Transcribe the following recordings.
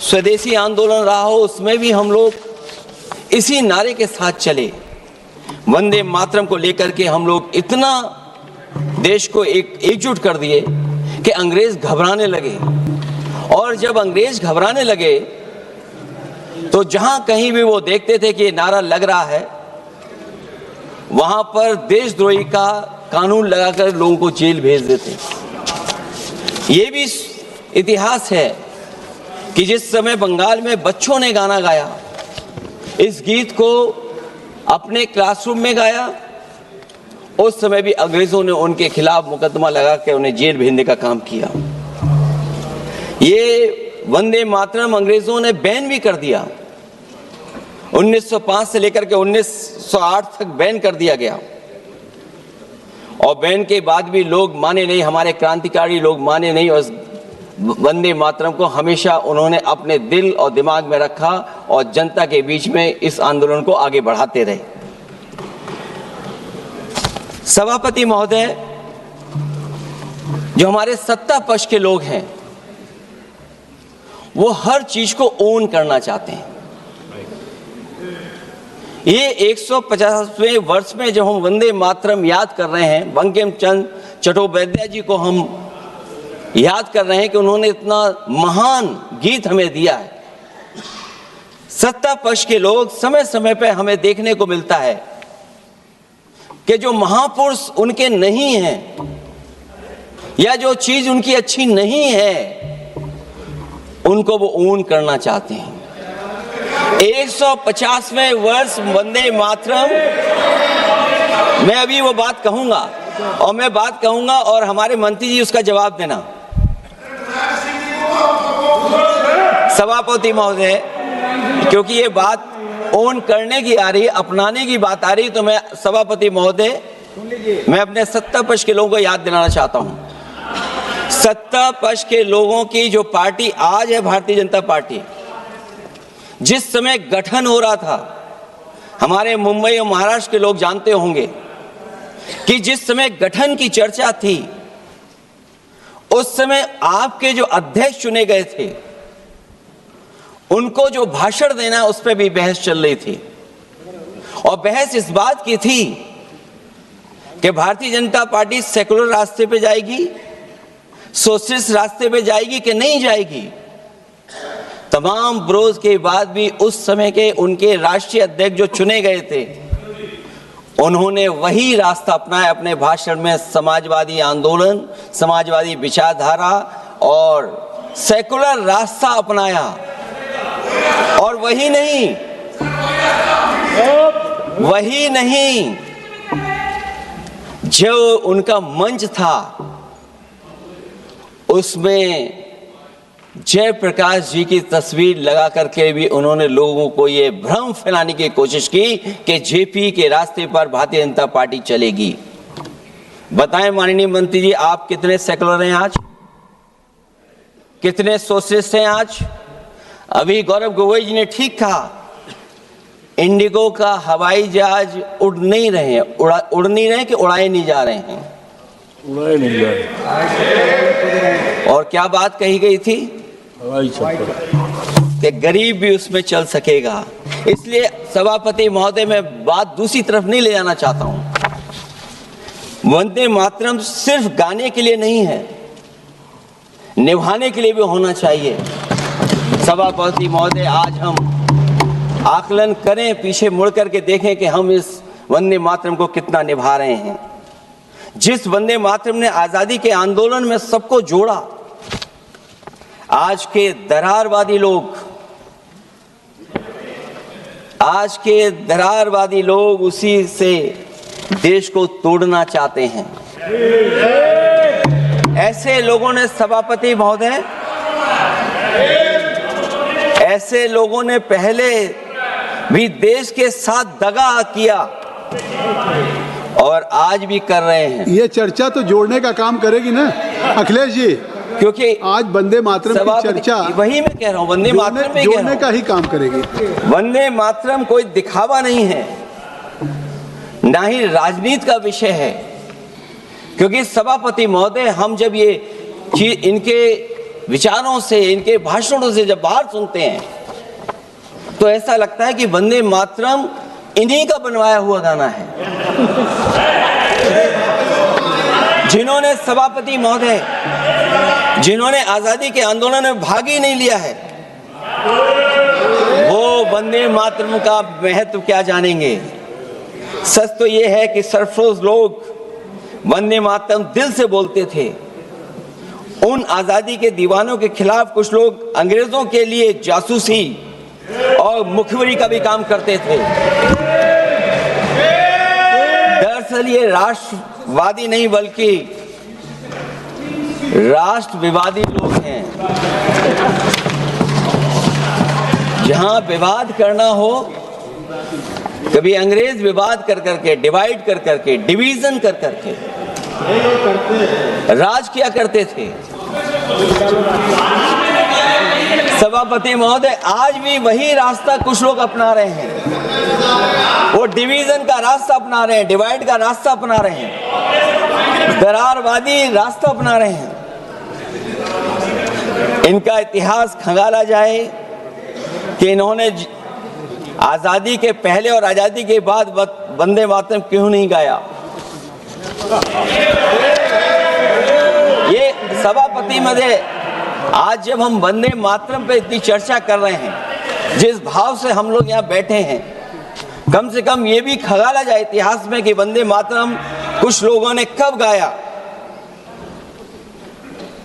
स्वदेशी आंदोलन रहा हो, उसमें भी हम लोग इसी नारे के साथ चले। वंदे मातरम को लेकर के हम लोग इतना देश को एकजुट कर दिए कि अंग्रेज घबराने लगे। और जब अंग्रेज घबराने लगे तो जहां कहीं भी वो देखते थे कि ये नारा लग रहा है, वहां पर देशद्रोही का कानून लगाकर लोगों को जेल भेज देते। ये भी इतिहास है कि जिस समय बंगाल में बच्चों ने गाना गाया, इस गीत को अपने क्लासरूम में गाया, उस समय भी अंग्रेजों ने उनके खिलाफ मुकदमा लगा के उन्हें जेल भेजने का काम किया। ये वंदे मातरम अंग्रेजों ने बैन भी कर दिया। 1905 से लेकर के 1908 तक बैन कर दिया गया। और बैन के बाद भी लोग माने नहीं, हमारे क्रांतिकारी लोग माने नहीं, और वंदे मातरम को हमेशा उन्होंने अपने दिल और दिमाग में रखा और जनता के बीच में इस आंदोलन को आगे बढ़ाते रहे। सभापति महोदय, जो हमारे सत्ता पक्ष के लोग हैं, वो हर चीज को ओन करना चाहते हैं। ये 150वें वर्ष में जब हम वंदे मातरम याद कर रहे हैं, बंकिम चंद्र चट्टोपाध्याय जी को हम याद कर रहे हैं कि उन्होंने इतना महान गीत हमें दिया है। सत्ता पक्ष के लोग समय समय पर हमें देखने को मिलता है कि जो महापुरुष उनके नहीं हैं या जो चीज उनकी अच्छी नहीं है, उनको वो ओन करना चाहते हैं। 150वें वर्ष वंदे मातरम, मैं अभी वो बात कहूंगा और मैं बात कहूंगा और हमारे मंत्री जी उसका जवाब देना। सभापति महोदय, क्योंकि ये बात ओन करने की आ रही, अपनाने की बात आ रही, तो मैं सभापति महोदय, मैं अपने सत्ता पक्ष के लोगों को याद दिलाना चाहता हूं। सत्ता पक्ष के लोगों की जो पार्टी आज है, भारतीय जनता पार्टी, जिस समय गठन हो रहा था, हमारे मुंबई और महाराष्ट्र के लोग जानते होंगे कि जिस समय गठन की चर्चा थी, उस समय आपके जो अध्यक्ष चुने गए थे, उनको जो भाषण देना है उस पर भी बहस चल रही थी। और बहस इस बात की थी कि भारतीय जनता पार्टी सेकुलर रास्ते पे जाएगी, सोशलिस्ट रास्ते पे जाएगी कि नहीं जाएगी। तमाम विरोध के बाद भी उस समय के उनके राष्ट्रीय अध्यक्ष जो चुने गए थे, उन्होंने वही रास्ता अपनाया अपने भाषण में। समाजवादी आंदोलन, समाजवादी विचारधारा और सेकुलर रास्ता अपनाया। और वही नहीं, जो उनका मंच था, उसमें जयप्रकाश जी की तस्वीर लगा करके भी उन्होंने लोगों को ये भ्रम फैलाने की कोशिश की कि जेपी के रास्ते पर भारतीय जनता पार्टी चलेगी। बताएं माननीय मंत्री जी, आप कितने सेकुलर हैं आज, कितने सोशलिस्ट हैं आज? अभी गौरव गोगोई जी ने ठीक कहा, इंडिगो का हवाई जहाज उड़ नहीं रहे हैं, उड़ नहीं रहे कि उड़ाए नहीं जा रहे हैं, उड़ाए नहीं जा रहे। और क्या बात कही गई थी कि गरीब भी उसमें चल सकेगा। इसलिए सभापति महोदय, मैं बात दूसरी तरफ नहीं ले जाना चाहता हूं। वंदे मातरम सिर्फ गाने के लिए नहीं है, निभाने के लिए भी होना चाहिए। सभापति महोदय, आज हम आकलन करें, पीछे मुड़ करके देखें कि हम इस वंदे मातरम को कितना निभा रहे हैं। जिस वंदे मातरम ने आजादी के आंदोलन में सबको जोड़ा, आज के दरारवादी लोग उसी से देश को तोड़ना चाहते हैं। ऐसे लोगों ने, सभापति महोदय, ऐसे लोगों ने पहले भी देश के साथ दगा किया और आज भी कर रहे हैं। ये चर्चा तो जोड़ने का काम करेगी ना अखिलेश जी, क्योंकि आज वंदे मातरम की चर्चा, वही मैं कह रहा हूँ, वंदे मातरम में जोड़ने का ही काम करेगी। वंदे मातरम कोई दिखावा नहीं है, ना ही राजनीति का विषय है। क्योंकि सभापति महोदय, हम जब ये इनके विचारों से, इनके भाषणों से जब बाहर सुनते हैं तो ऐसा लगता है कि वंदे मातरम इन्हीं का बनवाया हुआ गाना है। जिन्होंने सभापति महोदय, जिन्होंने आजादी के आंदोलन में भाग ही नहीं लिया है, वो वंदे मातरम का महत्व क्या जानेंगे। सच तो ये है कि सरफरोश लोग वंदे मातरम दिल से बोलते थे। उन आजादी के दीवानों के खिलाफ कुछ लोग अंग्रेजों के लिए जासूसी और मुखबिरी का भी काम करते थे। दरअसल ये राष्ट्रवादी नहीं बल्कि राष्ट्र विवादी लोग हैं। जहां विवाद करना हो, कभी अंग्रेज विवाद कर करके, डिवाइड कर करके, डिवीजन कर करके राज किया करते थे। सभापति महोदय, आज भी वही रास्ता कुछ लोग अपना रहे हैं। वो डिवीजन का रास्ता अपना रहे हैं, डिवाइड का रास्ता अपना रहे हैं, दरारवादी रास्ता अपना रहे हैं। इनका इतिहास खंगाला जाए कि इन्होंने आजादी के पहले और आजादी के बाद वंदे मातरम क्यों नहीं गाया। ये सभापति महोदय, आज जब हम वंदे मातरम पे इतनी चर्चा कर रहे हैं, जिस भाव से हम लोग यहाँ बैठे हैं, कम से कम ये भी खंगाला जाए इतिहास में कि वंदे मातरम कुछ लोगों ने कब गाया।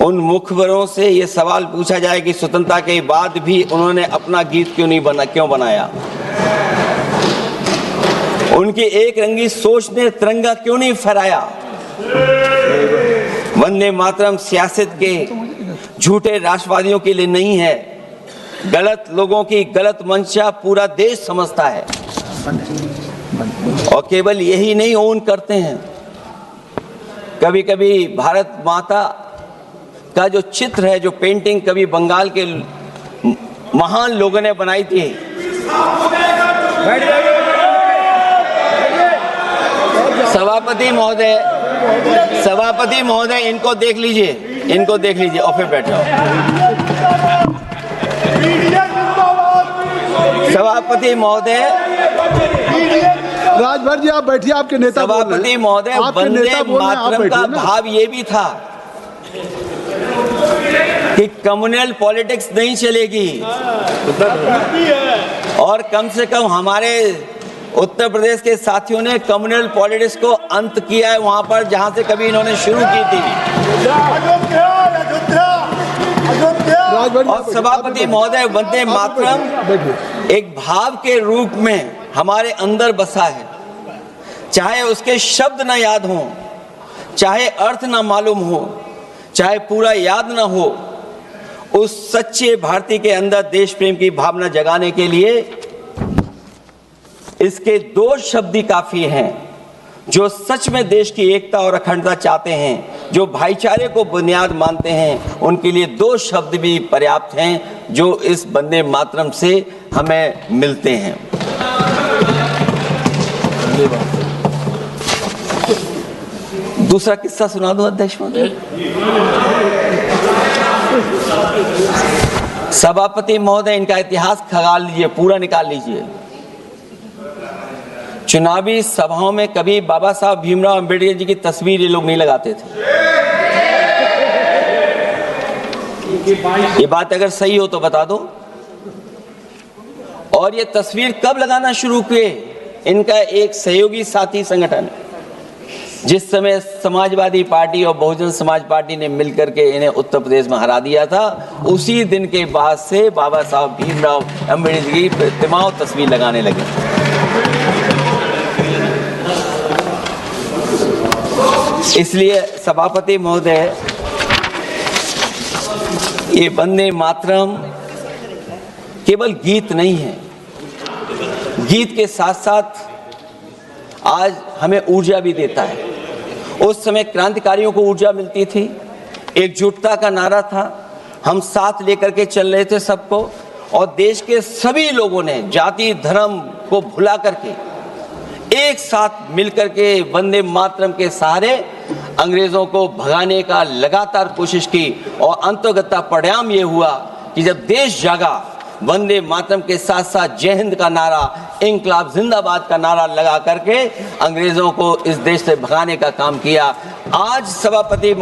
उन मुखबरों से ये सवाल पूछा जाए कि स्वतंत्रता के बाद भी उन्होंने अपना गीत क्यों बनाया। उनकी एक रंगी सोच ने तिरंगा क्यों नहीं फहराया। वंदे मातरम सियासत के झूठे राष्ट्रवादियों के लिए नहीं है। गलत लोगों की गलत मंशा पूरा देश समझता है और केवल यही नहीं ओन करते हैं। कभी कभी भारत माता का जो चित्र है, जो पेंटिंग कभी बंगाल के महान लोगों ने बनाई थी, सभापति महोदय इनको देख लीजिए और फिर बैठ जाओ। सभापति महोदय, राजभर जी आप बैठिए, आपके नेता सभापति महोदय, वंदे मातरम का भाव ये भी था कि कम्युनल पॉलिटिक्स नहीं चलेगी और कम से कम हमारे उत्तर प्रदेश के साथियों ने कम्युनल पॉलिटिक्स को अंत किया है वहां पर जहां से कभी इन्होंने शुरू की थी। और सभापति महोदय, वंदे मातरम एक भाव के रूप में हमारे अंदर बसा है। चाहे उसके शब्द ना याद हों, चाहे अर्थ ना मालूम हो, चाहे पूरा याद ना हो, उस सच्चे भारतीय के अंदर देश प्रेम की भावना जगाने के लिए इसके दो शब्द ही काफी हैं। जो सच में देश की एकता और अखंडता चाहते हैं, जो भाईचारे को बुनियाद मानते हैं, उनके लिए दो शब्द भी पर्याप्त हैं जो इस वंदे मातरम से हमें मिलते हैं। दूसरा किस्सा सुना दो अध्यक्ष महोदय। सभापति महोदय, इनका इतिहास खंगाल लीजिए, पूरा निकाल लीजिए। चुनावी सभाओं में कभी बाबा साहब भीमराव अंबेडकर जी की तस्वीर ये लोग नहीं लगाते थे। ये बात अगर सही हो तो बता दो। और ये तस्वीर कब लगाना शुरू किए? इनका एक सहयोगी साथी संगठन, जिस समय समाजवादी पार्टी और बहुजन समाज पार्टी ने मिलकर के इन्हें उत्तर प्रदेश में हरा दिया था, उसी दिन के बाद से बाबा साहब भीमराव अंबेडकर की प्रतिमा और तस्वीर लगाने लगे। इसलिए सभापति महोदय, ये वंदे मातरम केवल गीत नहीं है, गीत के साथ साथ आज हमें ऊर्जा भी देता है। उस समय क्रांतिकारियों को ऊर्जा मिलती थी, एकजुटता का नारा था, हम साथ लेकर के चल रहे थे सबको, और देश के सभी लोगों ने जाति धर्म को भुला करके एक साथ मिलकर के वंदे मातरम के सहारे अंग्रेजों को भगाने का लगातार कोशिश की और अंततः परिणाम ये हुआ कि जब देश जागा, वंदे मातरम के साथ साथ जय हिंद का नारा, इंकलाब जिंदाबाद का नारा लगा करके अंग्रेजों को इस देश से भगाने का काम किया। आज सभापति